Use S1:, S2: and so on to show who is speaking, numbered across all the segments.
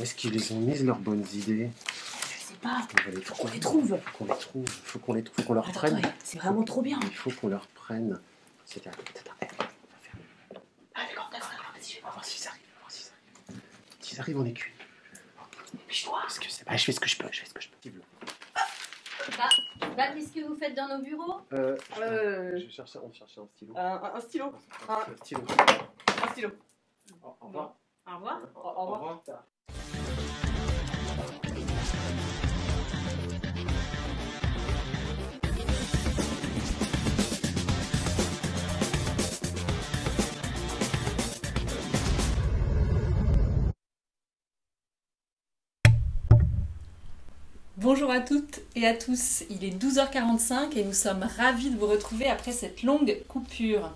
S1: est-ce qu'ils les ont mises, leurs bonnes idées?
S2: Je sais pas.
S1: Faut
S2: qu'on les trouve.
S1: Faut qu'on les trouve. Faut qu'on leur
S2: Attends,
S1: prenne.
S2: attends, c'est vraiment trop bien.
S1: Il faut qu'on leur prenne. C'est-à-dire,
S2: Ah, d'accord, vas-y, je vais
S1: on va voir s'ils arrivent. S'ils arrivent, on est cuit.
S2: Dépêche-toi.
S1: Parce que je fais ce que je peux.
S3: Bah, qu'est-ce que vous faites dans nos bureaux?
S1: On cherchait un stylo.
S2: Un stylo.
S1: Un stylo.
S2: Un stylo.
S1: Au revoir.
S3: Au revoir.
S2: Au revoir.
S4: Bonjour à toutes et à tous, il est 12h45 et nous sommes ravis de vous retrouver après cette longue coupure.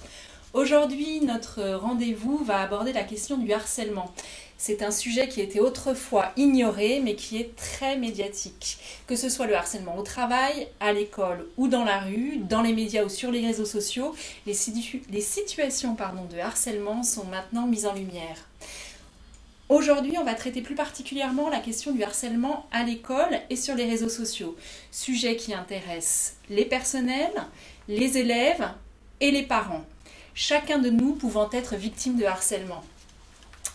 S4: Aujourd'hui, notre rendez-vous va aborder la question du harcèlement. C'est un sujet qui était autrefois ignoré mais qui est très médiatique. Que ce soit le harcèlement au travail, à l'école ou dans la rue, dans les médias ou sur les réseaux sociaux, les situations de harcèlement sont maintenant mises en lumière. Aujourd'hui, on va traiter plus particulièrement la question du harcèlement à l'école et sur les réseaux sociaux, sujet qui intéresse les personnels, les élèves et les parents, chacun de nous pouvant être victime de harcèlement.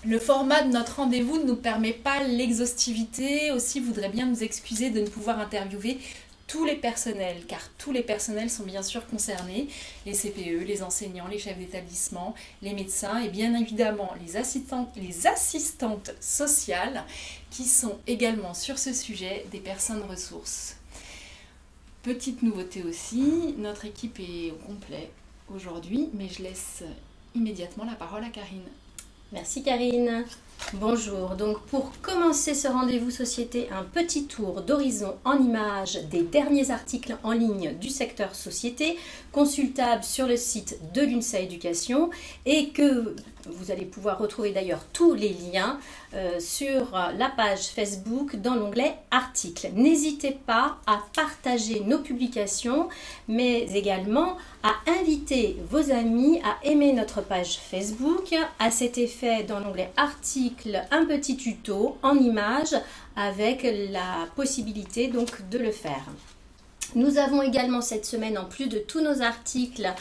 S4: Le format de notre rendez-vous ne nous permet pas l'exhaustivité, aussi voudrait bien nous excuser de ne pouvoir interviewer tous les personnels, car tous les personnels sont bien sûr concernés, les CPE, les enseignants, les chefs d'établissement, les médecins et bien évidemment les assistantes sociales qui sont également sur ce sujet des personnes ressources. Petite nouveauté aussi, notre équipe est au complet aujourd'hui, mais je laisse immédiatement la parole à Karine.
S3: Merci Karine. Bonjour, donc pour commencer ce rendez-vous société, un petit tour d'horizon en images des derniers articles en ligne du secteur société, consultables sur le site de l'UNSA Éducation et que vous allez pouvoir retrouver d'ailleurs tous les liens sur la page Facebook dans l'onglet articles. N'hésitez pas à partager nos publications mais également à inviter vos amis à aimer notre page Facebook. À cet effet, dans l'onglet articles, un petit tuto en images avec la possibilité donc de le faire. Nous avons également cette semaine, en plus de tous nos articles,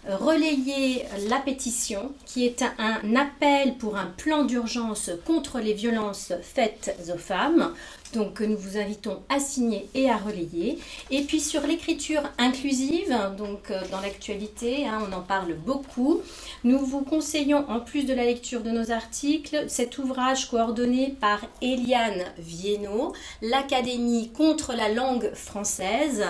S3: relayé la pétition qui est un appel pour un plan d'urgence contre les violences faites aux femmes, donc que nous vous invitons à signer et à relayer. Et puis sur l'écriture inclusive, donc dans l'actualité, on en parle beaucoup, nous vous conseillons en plus de la lecture de nos articles, cet ouvrage coordonné par Eliane Viennot, l'Académie contre la langue française.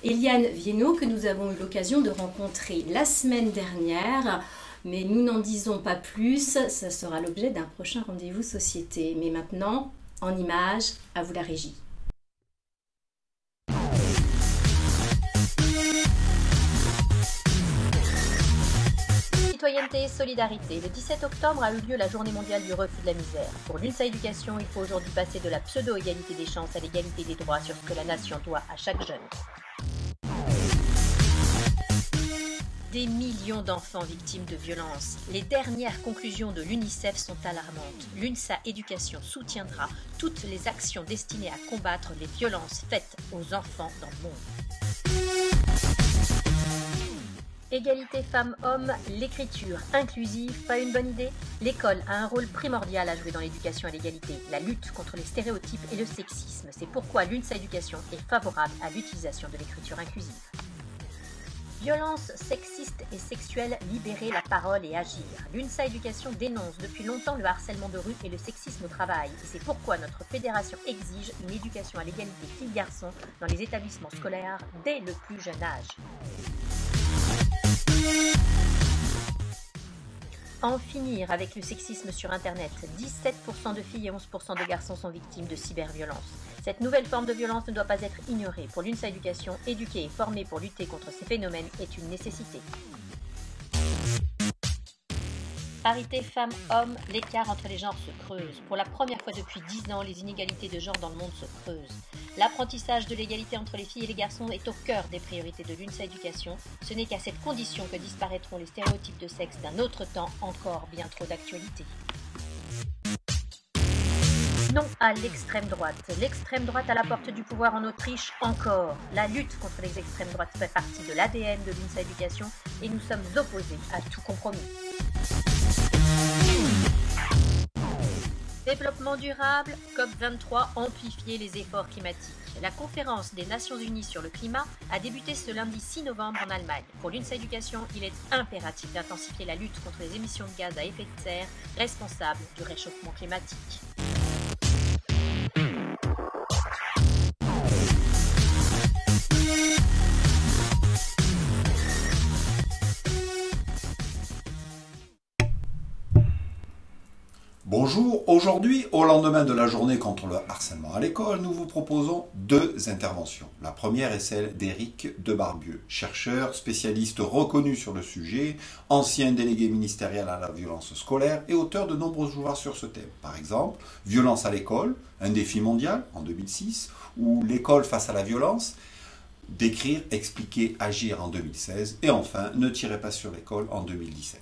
S3: Eliane Viennot que nous avons eu l'occasion de rencontrer la semaine dernière, mais nous n'en disons pas plus, ça sera l'objet d'un prochain rendez-vous société. Mais maintenant, en images, à vous la régie.
S5: Citoyenneté et solidarité. Le 17 octobre a eu lieu la journée mondiale du refus de la misère. Pour l'UNSA Éducation, il faut aujourd'hui passer de la pseudo-égalité des chances à l'égalité des droits sur ce que la nation doit à chaque jeune. Des millions d'enfants victimes de violences. Les dernières conclusions de l'UNICEF sont alarmantes. L'UNSA Éducation soutiendra toutes les actions destinées à combattre les violences faites aux enfants dans le monde. Égalité femmes-hommes, l'écriture inclusive, pas une bonne idée? L'école a un rôle primordial à jouer dans l'éducation à l'égalité, la lutte contre les stéréotypes et le sexisme. C'est pourquoi l'UNSA Éducation est favorable à l'utilisation de l'écriture inclusive. Violence sexiste et sexuelle, libérer la parole et agir. L'UNSA Éducation dénonce depuis longtemps le harcèlement de rue et le sexisme au travail. Et c'est pourquoi notre fédération exige une éducation à l'égalité filles-garçons dans les établissements scolaires dès le plus jeune âge. En finir avec le sexisme sur Internet. 17% de filles et 11% de garçons sont victimes de cyberviolence. Cette nouvelle forme de violence ne doit pas être ignorée. Pour l'UNSA Éducation, éduquer et former pour lutter contre ces phénomènes est une nécessité. Parité femmes-hommes, l'écart entre les genres se creuse. Pour la première fois depuis 10 ans, les inégalités de genre dans le monde se creusent. L'apprentissage de l'égalité entre les filles et les garçons est au cœur des priorités de l'UNSA Éducation. Ce n'est qu'à cette condition que disparaîtront les stéréotypes de sexe d'un autre temps encore bien trop d'actualité. Non à l'extrême droite. L'extrême droite à la porte du pouvoir en Autriche encore. La lutte contre les extrêmes droites fait partie de l'ADN de l'INSA Éducation et nous sommes opposés à tout compromis. Développement durable, COP23, amplifier les efforts climatiques. La conférence des Nations Unies sur le climat a débuté ce lundi 6 novembre en Allemagne. Pour l'INSA Éducation, il est impératif d'intensifier la lutte contre les émissions de gaz à effet de serre responsables du réchauffement climatique.
S6: Bonjour, aujourd'hui, au lendemain de la journée contre le harcèlement à l'école, nous vous proposons deux interventions. La première est celle d'Éric Debarbieux, chercheur, spécialiste reconnu sur le sujet, ancien délégué ministériel à la violence scolaire et auteur de nombreux ouvrages sur ce thème. Par exemple, Violence à l'école, un défi mondial en 2006, ou L'école face à la violence, Décrire, expliquer, agir en 2016, et enfin, Ne tirez pas sur l'école en 2017.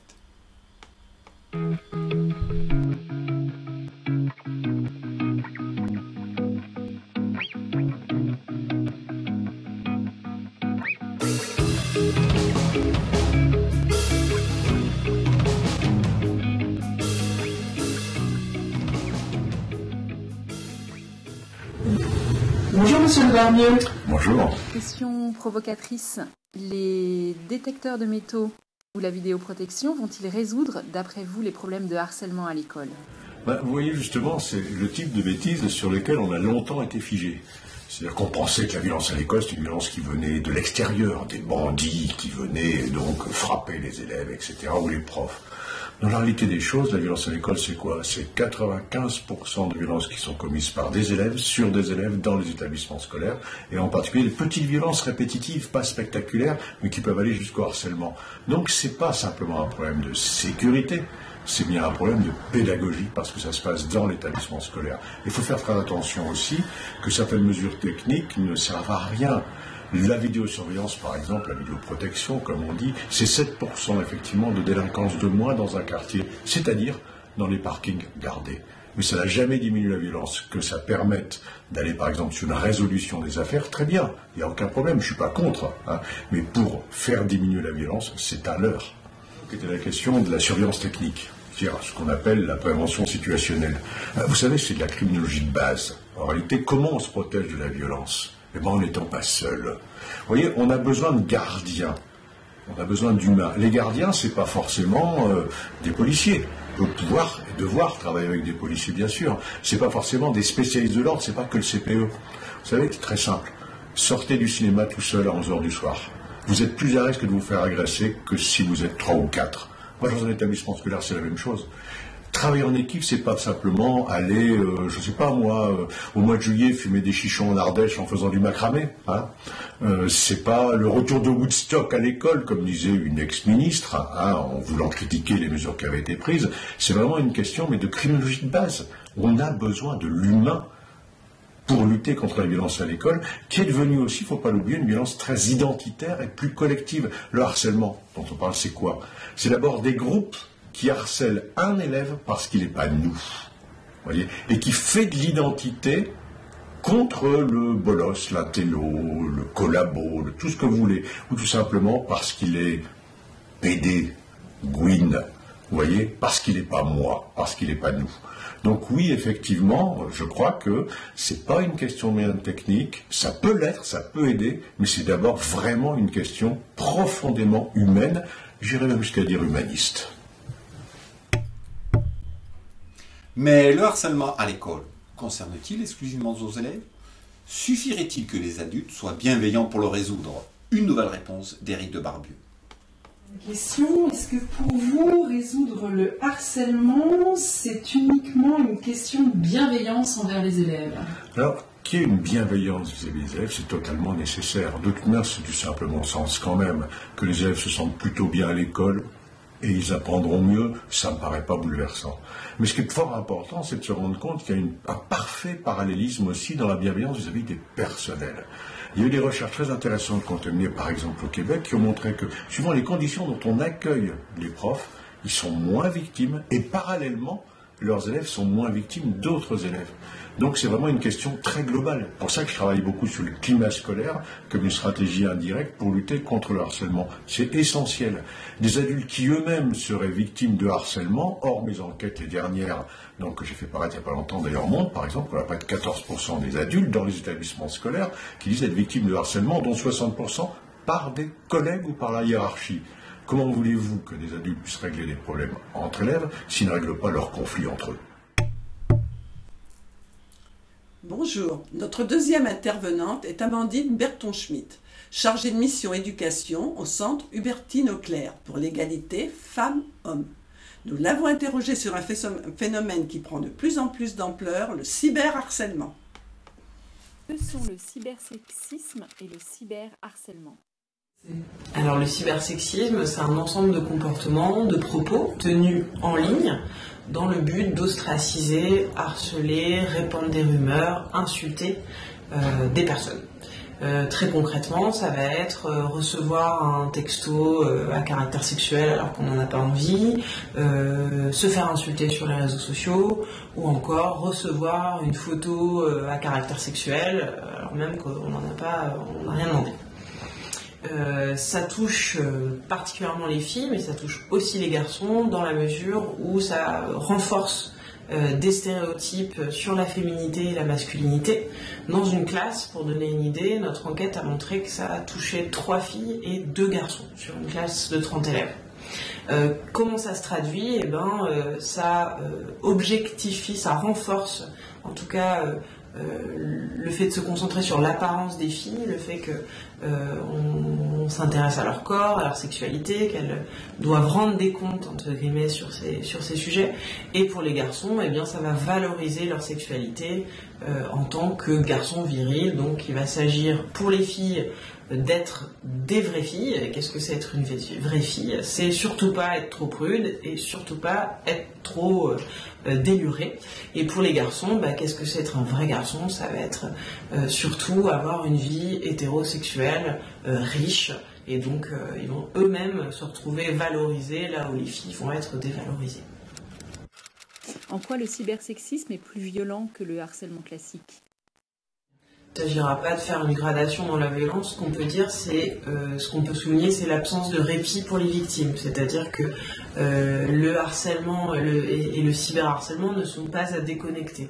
S7: Bonjour Monsieur Debarbieux.
S6: Bonjour.
S4: Question provocatrice. Les détecteurs de métaux ou la vidéoprotection vont-ils résoudre, d'après vous, les problèmes de harcèlement à l'école ?
S8: Vous voyez justement, c'est le type de bêtises sur lesquelles on a longtemps été figé. C'est-à-dire qu'on pensait que la violence à l'école, c'était une violence qui venait de l'extérieur, des bandits qui venaient donc frapper les élèves, etc., ou les profs. Dans la réalité des choses, la violence à l'école, c'est quoi? C'est 95% de violences qui sont commises par des élèves, sur des élèves, dans les établissements scolaires, et en particulier les petites violences répétitives, pas spectaculaires, mais qui peuvent aller jusqu'au harcèlement. Donc c'est pas simplement un problème de sécurité, c'est bien un problème de pédagogie, parce que ça se passe dans l'établissement scolaire. Il faut faire très attention aussi que certaines mesures techniques ne servent à rien. La vidéosurveillance, par exemple, la vidéoprotection, comme on dit, c'est 7% effectivement de délinquance de moins dans un quartier, c'est-à-dire dans les parkings gardés. Mais ça n'a jamais diminué la violence. Que ça permette d'aller, par exemple, sur une résolution des affaires, très bien, il n'y a aucun problème, je ne suis pas contre. Mais pour faire diminuer la violence, c'est à l'heure. C'était la question de la surveillance technique, c'est-à-dire ce qu'on appelle la prévention situationnelle. Vous savez, c'est de la criminologie de base. En réalité, comment on se protège de la violence ? Eh bien, en n'étant pas seul. Vous voyez, on a besoin de gardiens. On a besoin d'humains. Les gardiens, c'est pas forcément des policiers. On peut pouvoir et devoir travailler avec des policiers, bien sûr. C'est pas forcément des spécialistes de l'ordre, c'est pas que le CPE. Vous savez, c'est très simple. Sortez du cinéma tout seul à 11h du soir. Vous êtes plus à risque de vous faire agresser que si vous êtes 3 ou 4. Moi, dans un établissement scolaire, c'est la même chose. Travailler en équipe, c'est pas simplement aller, je sais pas moi, au mois de juillet, fumer des chichons en Ardèche en faisant du macramé. C'est pas le retour de Woodstock à l'école, comme disait une ex-ministre, en voulant critiquer les mesures qui avaient été prises. C'est vraiment une question, mais de criminologie de base. On a besoin de l'humain pour lutter contre la violence à l'école, qui est devenue aussi, il ne faut pas l'oublier, une violence très identitaire et plus collective. Le harcèlement dont on parle, c'est quoi? C'est d'abord des groupes qui harcèle un élève parce qu'il n'est pas nous, voyez, et qui fait de l'identité contre le bolos, l'intello, le collabo, tout ce que vous voulez, ou tout simplement parce qu'il est PD, Gwyn, vous voyez, parce qu'il n'est pas moi, parce qu'il n'est pas nous. Donc oui, effectivement, je crois que c'est pas une question de moyens techniques, ça peut l'être, ça peut aider, mais c'est d'abord vraiment une question profondément humaine, j'irais même jusqu'à dire humaniste.
S6: Mais le harcèlement à l'école concerne-t-il exclusivement aux élèves? Suffirait-il que les adultes soient bienveillants pour le résoudre? Une nouvelle réponse d'Éric Debarbieux.
S7: Question, est-ce que pour vous, résoudre le harcèlement, c'est uniquement une question de bienveillance envers les élèves?
S8: Alors, qu'il y ait une bienveillance vis-à-vis des élèves, c'est totalement nécessaire. De toute manière, c'est du simple bon sens quand même. Que les élèves se sentent plutôt bien à l'école, et ils apprendront mieux, ça ne me paraît pas bouleversant. Mais ce qui est fort important, c'est de se rendre compte qu'il y a un parfait parallélisme aussi dans la bienveillance vis-à-vis des personnels. Il y a eu des recherches très intéressantes qui ont été menées, par exemple au Québec, qui ont montré que, suivant les conditions dont on accueille les profs, ils sont moins victimes, et parallèlement, leurs élèves sont moins victimes d'autres élèves. Donc c'est vraiment une question très globale. C'est pour ça que je travaille beaucoup sur le climat scolaire comme une stratégie indirecte pour lutter contre le harcèlement. C'est essentiel. Des adultes qui eux-mêmes seraient victimes de harcèlement, or mes enquêtes les dernières, donc que j'ai fait paraître il n'y a pas longtemps d'ailleurs, montrent par exemple qu'on a près de 14% des adultes dans les établissements scolaires qui disent être victimes de harcèlement, dont 60% par des collègues ou par la hiérarchie. Comment voulez-vous que des adultes puissent régler des problèmes entre élèves s'ils ne règlent pas leurs conflits entre eux?
S9: Bonjour, notre deuxième intervenante est Amandine Berton-Schmidt, chargée de mission éducation au centre Hubertine Auclair pour l'égalité femmes-hommes. Nous l'avons interrogée sur un phénomène qui prend de plus en plus d'ampleur, le cyberharcèlement.
S4: Que sont le cybersexisme et le cyberharcèlement?
S2: Alors le cybersexisme, c'est un ensemble de comportements, de propos tenus en ligne dans le but d'ostraciser, harceler, répandre des rumeurs, insulter des personnes. Très concrètement, ça va être recevoir un texto à caractère sexuel alors qu'on n'en a pas envie, se faire insulter sur les réseaux sociaux, ou encore recevoir une photo à caractère sexuel alors même qu'on n'en a pas, on n'a rien demandé. Ça touche particulièrement les filles, mais ça touche aussi les garçons dans la mesure où ça renforce des stéréotypes sur la féminité et la masculinité. Dans une classe, pour donner une idée, notre enquête a montré que ça a touché 3 filles et 2 garçons sur une classe de 30 élèves. Comment ça se traduit? Eh ben, ça objectifie, ça renforce en tout cas le fait de se concentrer sur l'apparence des filles, le fait que on s'intéresse à leur corps, à leur sexualité, qu'elles doivent rendre des comptes entre guillemets sur ces sujets. Et pour les garçons, eh bien ça va valoriser leur sexualité en tant que garçon viril. Donc il va s'agir pour les filles d'être des vraies filles. Et qu'est-ce que c'est être une vraie fille? C'est surtout pas être trop prude et surtout pas être trop déluré. Et pour les garçons, qu'est-ce que c'est être un vrai garçon? Ça va être surtout avoir une vie hétérosexuelle riche, et donc ils vont eux-mêmes se retrouver valorisés là où les filles vont être dévalorisées.
S4: En quoi le cybersexisme est plus violent que le harcèlement classique?
S2: Il ne s'agira pas de faire une gradation dans la violence. Ce qu'on peut dire, c'est ce qu'on peut souligner, c'est l'absence de répit pour les victimes. C'est-à-dire que le harcèlement et le cyberharcèlement ne sont pas à déconnecter.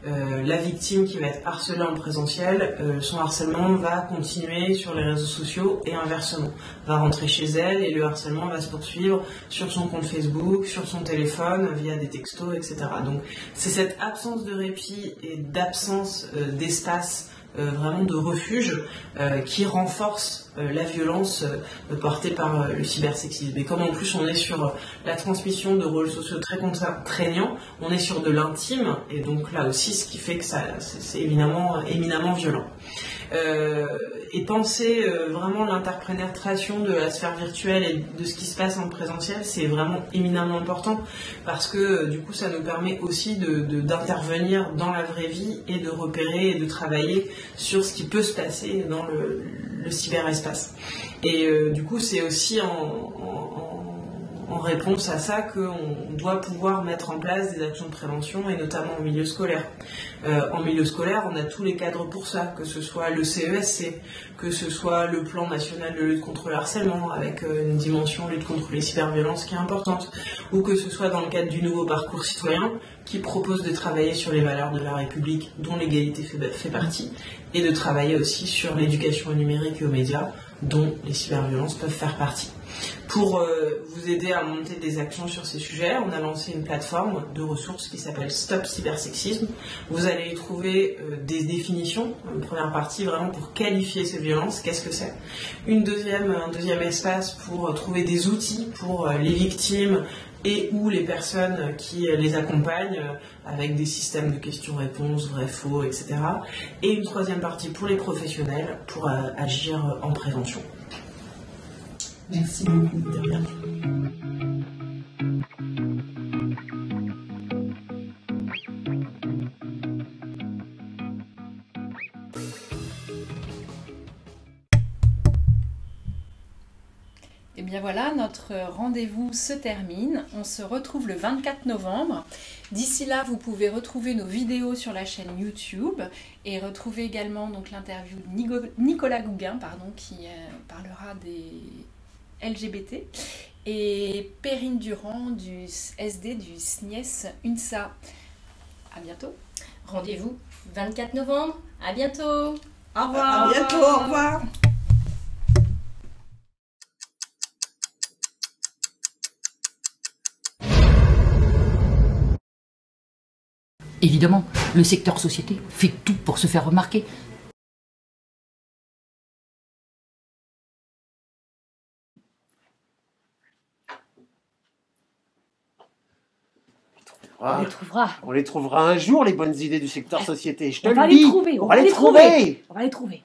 S2: La victime qui va être harcelée en présentiel, son harcèlement va continuer sur les réseaux sociaux et inversement. Va rentrer chez elle et le harcèlement va se poursuivre sur son compte Facebook, sur son téléphone, via des textos, etc. Donc c'est cette absence de répit et d'absence d'espace, vraiment de refuge, qui renforce la violence portée par le cybersexisme. Et comme en plus on est sur la transmission de rôles sociaux très contraignants, on est sur de l'intime, et donc là aussi ce qui fait que c'est éminemment violent. Et penser vraiment l'interpénétration de la sphère virtuelle et de ce qui se passe en présentiel, c'est vraiment éminemment important, parce que du coup ça nous permet aussi d'intervenir dans la vraie vie et de repérer et de travailler sur ce qui peut se passer dans le cyberespace. Et du coup c'est aussi en réponse à ça qu'on doit pouvoir mettre en place des actions de prévention, et notamment en milieu scolaire. En milieu scolaire, on a tous les cadres pour ça, que ce soit le CESC, que ce soit le plan national de lutte contre le harcèlement, avec une dimension lutte contre les cyberviolences qui est importante, ou que ce soit dans le cadre du nouveau parcours citoyen, qui propose de travailler sur les valeurs de la République, dont l'égalité fait partie, et de travailler aussi sur l'éducation au numérique et aux médias, dont les cyberviolences peuvent faire partie. Pour vous aider à monter des actions sur ces sujets, on a lancé une plateforme de ressources qui s'appelle Stop Cybersexisme. Vous allez y trouver des définitions, une première partie vraiment pour qualifier ces violences, qu'est-ce que c'est. Un deuxième espace pour trouver des outils pour les victimes et ou les personnes qui les accompagnent, avec des systèmes de questions-réponses, vrai-faux, etc. Et une troisième partie pour les professionnels, pour agir en prévention.
S7: Merci beaucoup.
S2: De rien.
S4: Eh bien voilà, notre rendez-vous se termine. On se retrouve le 24 novembre. D'ici là, vous pouvez retrouver nos vidéos sur la chaîne YouTube et retrouver également donc l'interview de Nicolas Gouguin, qui parlera des LGBT, et Perrine Durand du SD du SNIES UNSA. À bientôt.
S3: Rendez-vous 24 novembre. À bientôt.
S4: Au revoir.
S9: À bientôt, au revoir.
S10: Évidemment, le secteur société fait tout pour se faire remarquer.
S1: Ah,
S10: On les trouvera.
S1: on les trouvera un jour, les bonnes idées du secteur société. Je te
S10: On
S1: le
S10: va
S1: dis.
S10: les trouver.
S1: On va les trouver.
S10: On va les trouver.